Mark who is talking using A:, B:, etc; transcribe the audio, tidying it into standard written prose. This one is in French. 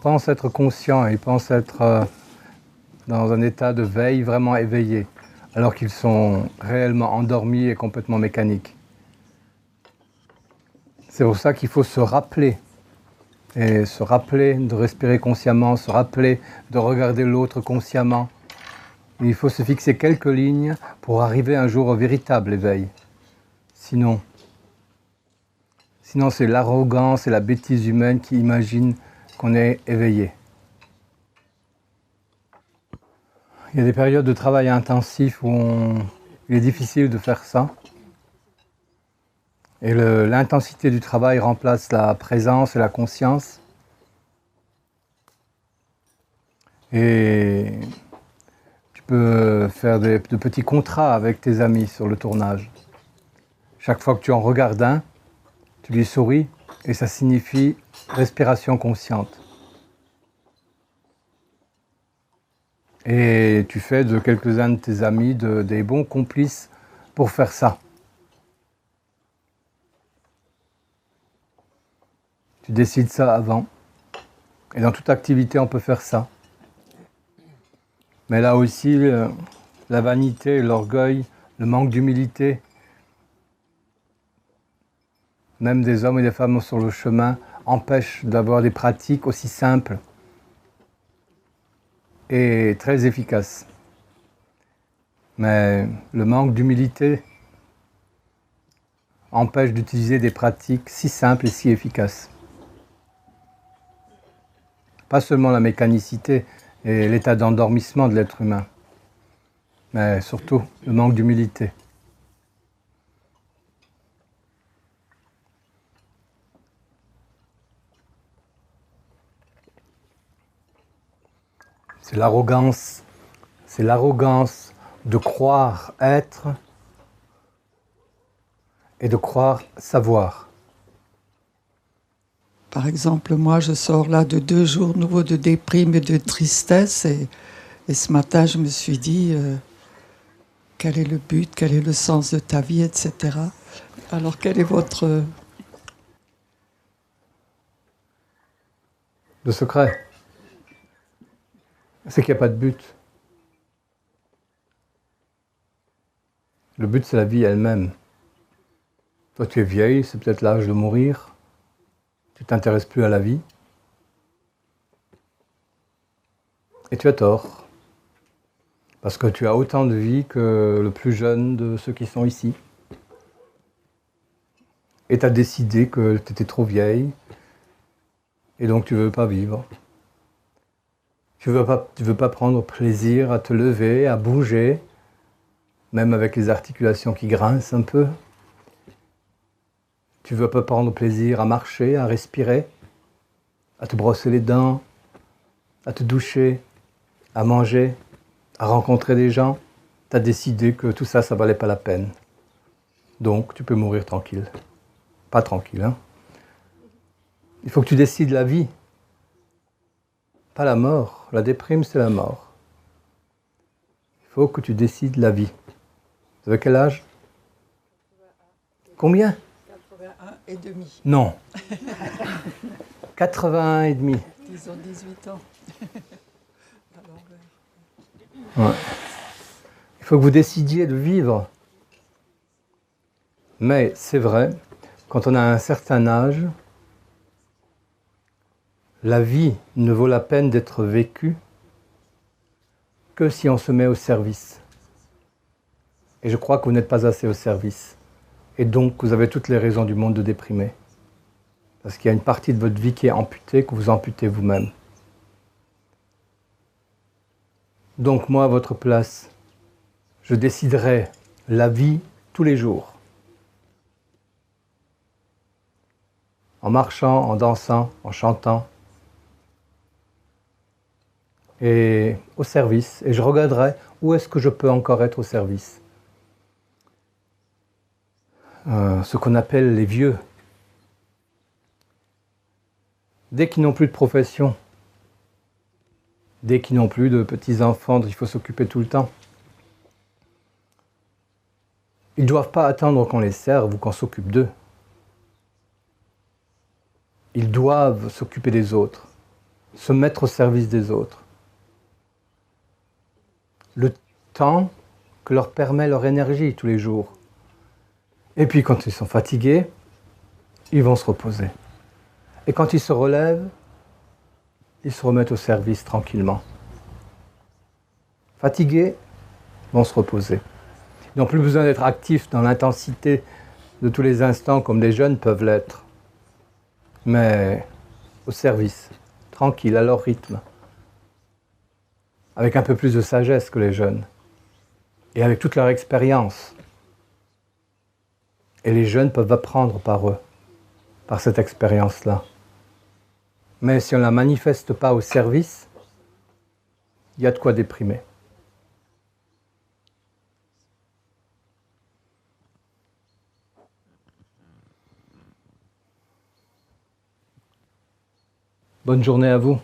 A: pense être conscients, ils pensent être dans un état de veille vraiment éveillé, alors qu'ils sont réellement endormis et complètement mécaniques. C'est pour ça qu'il faut se rappeler, et se rappeler de respirer consciemment, se rappeler de regarder l'autre consciemment. Il faut se fixer quelques lignes pour arriver un jour au véritable éveil. Sinon c'est l'arrogance et la bêtise humaine qui imaginent qu'on est éveillé. Il y a des périodes de travail intensif où il est difficile de faire ça. Et l'intensité du travail remplace la présence et la conscience. Et tu peux faire de petits contrats avec tes amis sur le tournage. Chaque fois que tu en regardes un, tu lui souris et ça signifie respiration consciente. Et tu fais de quelques-uns de tes amis des bons complices pour faire ça. Tu décides ça avant. Et dans toute activité, on peut faire ça. Mais là aussi, la vanité, l'orgueil, le manque d'humilité, même des hommes et des femmes sur le chemin, empêchent d'avoir des pratiques aussi simples et très efficaces. Mais le manque d'humilité empêche d'utiliser des pratiques si simples et si efficaces. Pas seulement la mécanicité et l'état d'endormissement de l'être humain, mais surtout le manque d'humilité. C'est l'arrogance de croire être et de croire savoir.
B: Par exemple, moi, je sors là de 2 jours nouveaux de déprime et de tristesse. Et ce matin, je me suis dit, quel est le but, quel est le sens de ta vie, etc. Alors, quel est votre...
A: Le secret, c'est qu'il n'y a pas de but. Le but, c'est la vie elle-même. Toi, tu es vieille, c'est peut-être l'âge de mourir. Tu t'intéresses plus à la vie. Et tu as tort. Parce que tu as autant de vie que le plus jeune de ceux qui sont ici. Et tu as décidé que tu étais trop vieille. Et donc tu ne veux pas vivre. Tu veux pas prendre plaisir à te lever, à bouger, même avec les articulations qui grincent un peu. Tu ne veux pas prendre plaisir à marcher, à respirer, à te brosser les dents, à te doucher, à manger, à rencontrer des gens. Tu as décidé que tout ça, ça valait pas la peine. Donc, tu peux mourir tranquille. Pas tranquille, hein. Il faut que tu décides la vie. Pas la mort. La déprime, c'est la mort. Il faut que tu décides la vie. Vous avez quel âge? Combien?
B: 81 et demi.
A: Non. 81 et demi.
B: Disons 18 ans.
A: Ouais. Il faut que vous décidiez de vivre. Mais c'est vrai, quand on a un certain âge, la vie ne vaut la peine d'être vécue que si on se met au service. Et je crois que vous n'êtes pas assez au service. Et donc, vous avez toutes les raisons du monde de déprimer. Parce qu'il y a une partie de votre vie qui est amputée, que vous amputez vous-même. Donc moi, à votre place, je déciderai la vie tous les jours. En marchant, en dansant, en chantant. Et au service. Et je regarderai où est-ce que je peux encore être au service. Ce qu'on appelle les vieux. Dès qu'ils n'ont plus de profession, dès qu'ils n'ont plus de petits-enfants dont il faut s'occuper tout le temps, ils ne doivent pas attendre qu'on les serve ou qu'on s'occupe d'eux. Ils doivent s'occuper des autres. se mettre au service des autres. Le temps que leur permet leur énergie tous les jours. Et puis quand ils sont fatigués, ils vont se reposer. Et quand ils se relèvent, ils se remettent au service tranquillement. Fatigués, ils vont se reposer. Ils n'ont plus besoin d'être actifs dans l'intensité de tous les instants comme les jeunes peuvent l'être. Mais au service, tranquille, à leur rythme. Avec un peu plus de sagesse que les jeunes. Et avec toute leur expérience. Et les jeunes peuvent apprendre par eux, par cette expérience-là. Mais si on ne la manifeste pas au service, il y a de quoi déprimer. Bonne journée à vous.